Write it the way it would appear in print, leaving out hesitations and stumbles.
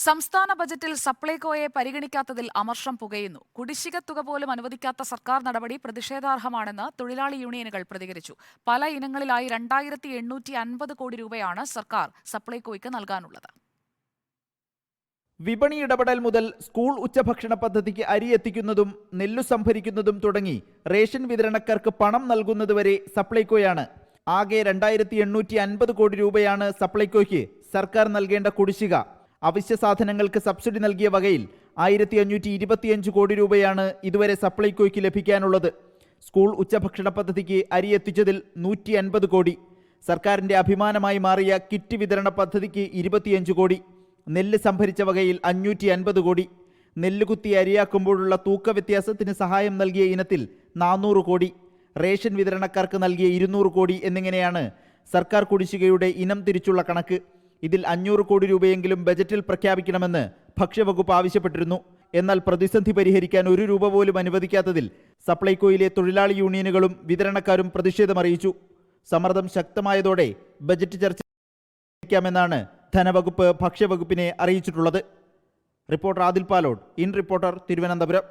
സംസ്ഥാന ബജറ്റിൽ സപ്ലൈകോയെ പരിഗണിക്കാത്തതിൽ അമർഷം പുകയുന്നു. കുടിശ്ശിക തുക പോലും അനുവദിക്കാത്ത സർക്കാർ നടപടി പ്രതിഷേധാർഹമാണെന്ന് തൊഴിലാളി യൂണിയനുകൾ പ്രതികരിച്ചു. പല ഇനങ്ങളിലായി 2850 കോടി രൂപയാണ് സർക്കാർ സപ്ലൈകോയ്ക്ക് നൽകാനുള്ളത്. വിപണി ഇടപെടൽ മുതൽ സ്കൂൾ ഉച്ചഭക്ഷണ പദ്ധതിക്ക് അരി എത്തിക്കുന്നതും നെല്ലു സംഭരിക്കുന്നതും തുടങ്ങി റേഷൻ വിതരണക്കാർക്ക് പണം നൽകുന്നതുവരെ സപ്ലൈകോയാണ്. ആകെ 2850 കോടി രൂപയാണ് സപ്ലൈകോയ്ക്ക് സർക്കാർ നൽകേണ്ട കുടിശ്ശിക. അവശ്യ സാധനങ്ങൾക്ക് സബ്സിഡി നൽകിയ വകയിൽ 1525 കോടി രൂപയാണ് ഇതുവരെ സപ്ലൈകോയ്ക്ക് ലഭിക്കാനുള്ളത്. സ്കൂൾ ഉച്ചഭക്ഷണ പദ്ധതിക്ക് അരി എത്തിച്ചതിൽ 150 കോടി. സർക്കാരിന്റെ അഭിമാനമായി മാറിയ കിറ്റ് വിതരണ പദ്ധതിക്ക് 25 കോടി. നെല്ല് സംഭരിച്ച വകയിൽ 550 കോടി. നെല്ല് കുത്തി അരിയാക്കുമ്പോഴുള്ള തൂക്ക വ്യത്യാസത്തിന് സഹായം നൽകിയ ഇനത്തിൽ 400 കോടി. റേഷൻ വിതരണക്കാർക്ക് നൽകിയ 200 കോടി എന്നിങ്ങനെയാണ് സർക്കാർ കുടിശ്ശികയുടെ ഇനം തിരിച്ചുള്ള കണക്ക്. ഇതിൽ 500 കോടി രൂപയെങ്കിലും ബജറ്റിൽ പ്രഖ്യാപിക്കണമെന്ന് ഭക്ഷ്യവകുപ്പ് ആവശ്യപ്പെട്ടിരുന്നു. എന്നാൽ പ്രതിസന്ധി പരിഹരിക്കാൻ 1 രൂപ പോലും അനുവദിക്കാത്തതിൽ സപ്ലൈകോയിലെ തൊഴിലാളി യൂണിയനുകളും വിതരണക്കാരും പ്രതിഷേധമറിയിച്ചു. സമ്മർദ്ദം ശക്തമായതോടെ ബജറ്റ് ചർച്ചയ്ക്കാമെന്നാണ് ധനവകുപ്പ് ഭക്ഷ്യവകുപ്പിനെ അറിയിച്ചിട്ടുള്ളത്. Reporter Adil Palode, in reporter, Thiruvananthapuram.